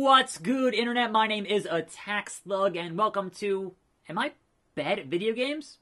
What's good, Internet? My name is attackslug, and welcome to... Am I bad at video games?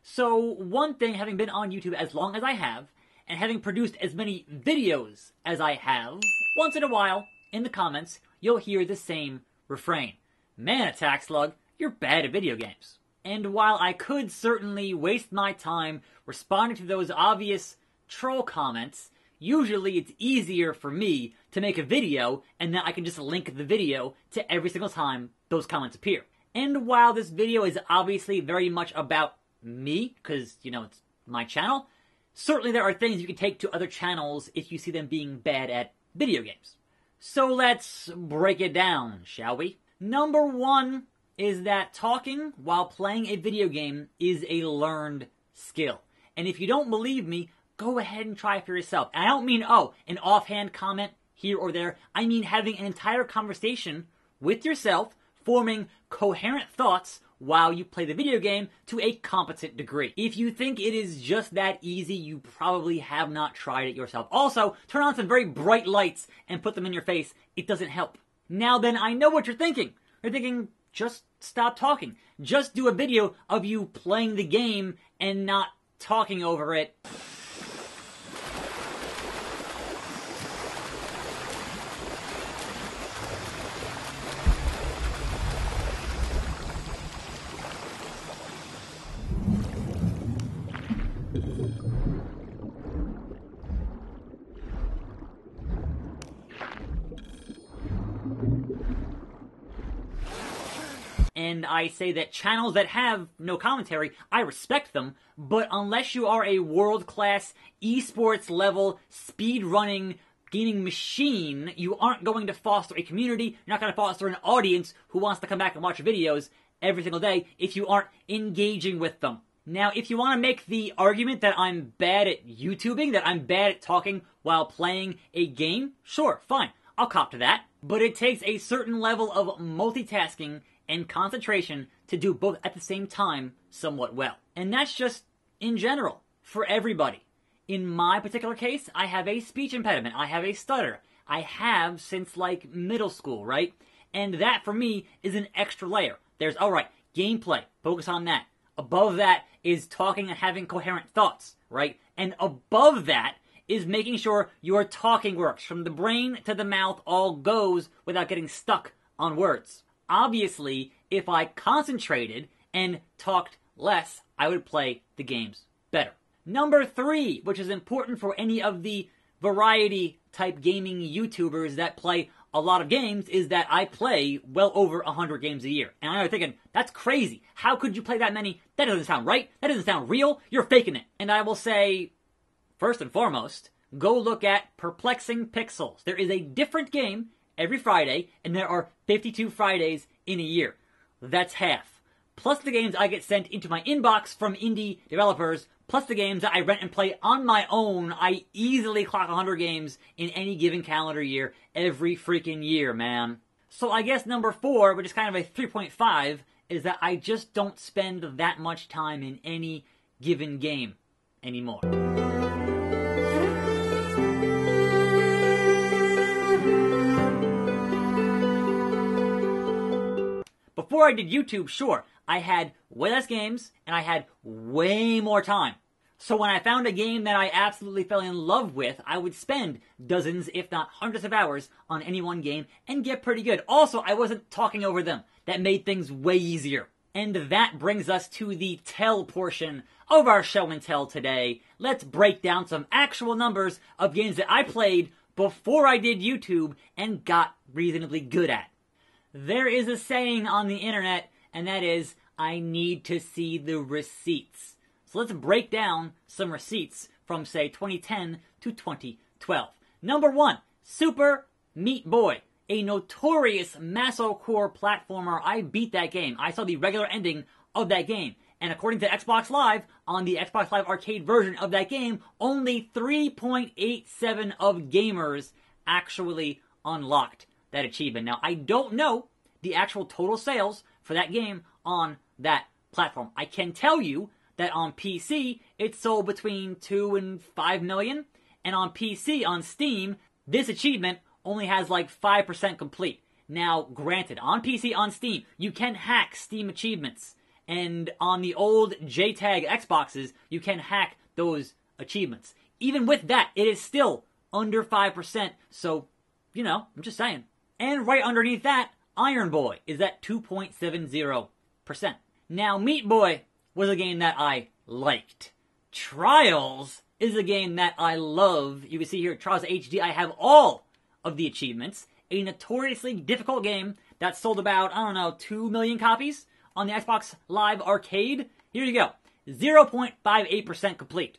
So, one thing, having been on YouTube as long as I have, and having produced as many videos as I have, once in a while, in the comments, you'll hear the same refrain. Man, attackslug, you're bad at video games. And while I could certainly waste my time responding to those obvious troll comments, usually it's easier for me to make a video and then I can just link the video to every single time those comments appear. And while this video is obviously very much about me, because, you know, it's my channel, certainly there are things you can take to other channels if you see them being bad at video games. So let's break it down, shall we? Number one is that talking while playing a video game is a learned skill. And if you don't believe me, go ahead and try it for yourself. And I don't mean, an offhand comment here or there. I mean having an entire conversation with yourself, forming coherent thoughts while you play the video game to a competent degree. If you think it is just that easy, you probably have not tried it yourself. Also, turn on some very bright lights and put them in your face. It doesn't help. Now then, I know what you're thinking. You're thinking, just stop talking. Just do a video of you playing the game and not talking over it. And I say that channels that have no commentary, I respect them, but unless you are a world-class, esports level, speed-running, gaming machine, you aren't going to foster a community, you're not going to foster an audience who wants to come back and watch videos every single day if you aren't engaging with them. Now, if you want to make the argument that I'm bad at YouTubing, that I'm bad at talking while playing a game, sure, fine, I'll cop to that. But it takes a certain level of multitasking and concentration to do both at the same time somewhat well. And that's just in general, for everybody. In my particular case, I have a speech impediment, I have a stutter. I have since like middle school, right? And that for me is an extra layer. There's, alright, gameplay, focus on that. Above that is talking and having coherent thoughts, right? And above that is making sure your talking works. From the brain to the mouth, all goes without getting stuck on words. Obviously, if I concentrated and talked less, I would play the games better. Number three, which is important for any of the variety type gaming YouTubers that play a lot of games, is that I play well over 100 games a year. And I know you're thinking, that's crazy. How could you play that many? That doesn't sound right. That doesn't sound real. You're faking it. And I will say, first and foremost, go look at Perplexing Pixels. There is a different game every Friday, and there are 52 Fridays in a year. That's half. Plus the games I get sent into my inbox from indie developers, plus the games that I rent and play on my own. I easily clock 100 games in any given calendar year, every freaking year, man. So I guess number four, which is kind of a 3.5, is that I just don't spend that much time in any given game anymore. Before I did YouTube, sure, I had way less games, and I had way more time. So when I found a game that I absolutely fell in love with, I would spend dozens, if not hundreds of hours on any one game and get pretty good. Also, I wasn't talking over them. That made things way easier. And that brings us to the tell portion of our show and tell today. Let's break down some actual numbers of games that I played before I did YouTube and got reasonably good at. There is a saying on the internet, and that is, I need to see the receipts. So let's break down some receipts from, say, 2010 to 2012. Number one, Super Meat Boy, a notorious masocore platformer. I beat that game. I saw the regular ending of that game. And according to Xbox Live, on the Xbox Live arcade version of that game, only 3.87 of gamers actually unlocked that achievement. Now, I don't know the actual total sales for that game on that platform. I can tell you that on PC, it sold between 2 and 5 million, and on PC, on Steam, this achievement only has like 5% complete. Now, granted, on PC, on Steam, you can hack Steam achievements. And on the old JTAG Xboxes, you can hack those achievements. Even with that, it is still under 5%, so, you know, I'm just saying. And right underneath that, Iron Boy is at 2.70%. Now, Meat Boy was a game that I liked. Trials is a game that I love. You can see here, Trials HD, I have all of the achievements. A notoriously difficult game that sold about, 2 million copies on the Xbox Live Arcade. Here you go. 0.58% complete.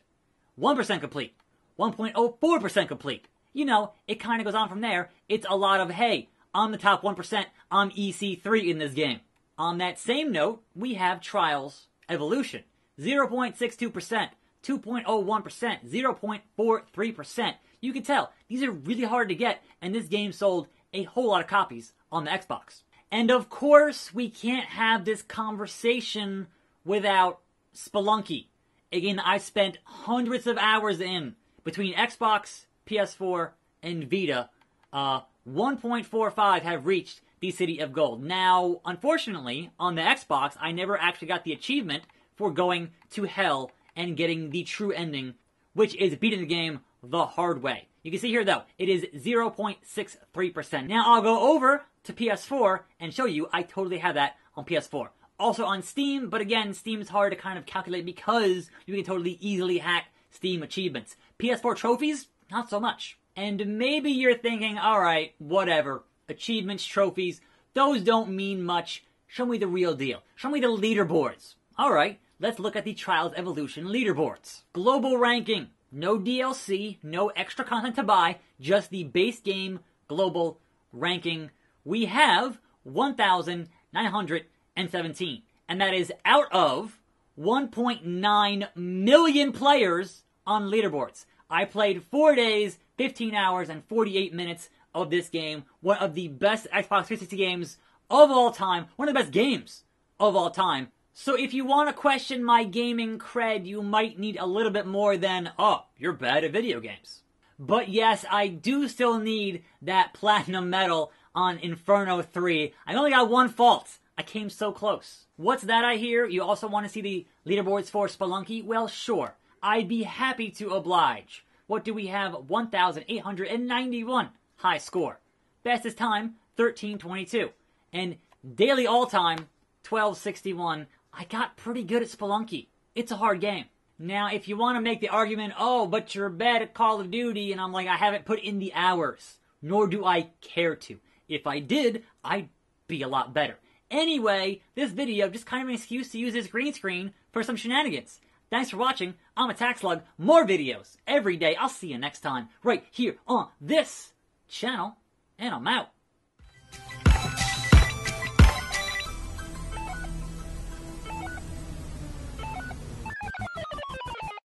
1% complete. 1.04% complete. You know, it kind of goes on from there. It's a lot of, hey, I'm the top 1%. I'm EC3 in this game. On that same note, we have Trials Evolution. 0.62%. 2.01%. 0.43%. You can tell, these are really hard to get, and this game sold a whole lot of copies on the Xbox. And of course, we can't have this conversation without Spelunky. Again, I spent hundreds of hours in between Xbox, PS4, and Vita. 1.45 have reached the City of Gold. Now, unfortunately, on the Xbox, I never actually got the achievement for going to hell and getting the true ending, which is beating the game the hard way. You can see here, though, it is 0.63%. Now, I'll go over to PS4 and show you I totally have that on PS4. Also on Steam, but again, Steam is hard to kind of calculate because you can totally easily hack Steam achievements. PS4 trophies, not so much. And maybe you're thinking, alright, whatever, achievements, trophies, those don't mean much. Show me the real deal. Show me the leaderboards. Alright, let's look at the Trials Evolution leaderboards. Global ranking. No DLC, no extra content to buy, just the base game global ranking. We have 1,917, and that is out of 1.9 million players on leaderboards. I played 4 days, 15 hours, and 48 minutes of this game. One of the best Xbox 360 games of all time. One of the best games of all time. So if you want to question my gaming cred, you might need a little bit more than, oh, you're bad at video games. But yes, I do still need that platinum medal on Inferno 3. I only got one fault. I came so close. What's that I hear? You also want to see the leaderboards for Spelunky? Well, sure. I'd be happy to oblige. What do we have? 1,891. High score. Fastest time, 13:22. And daily all-time, 12:61. I got pretty good at Spelunky. It's a hard game. Now, if you want to make the argument, oh, but you're bad at Call of Duty, and I'm like, I haven't put in the hours. Nor do I care to. If I did, I'd be a lot better. Anyway, this video just kind of an excuse to use this green screen for some shenanigans. Thanks for watching. I'm attackslug. More videos every day. I'll see you next time right here on this channel, and I'm out.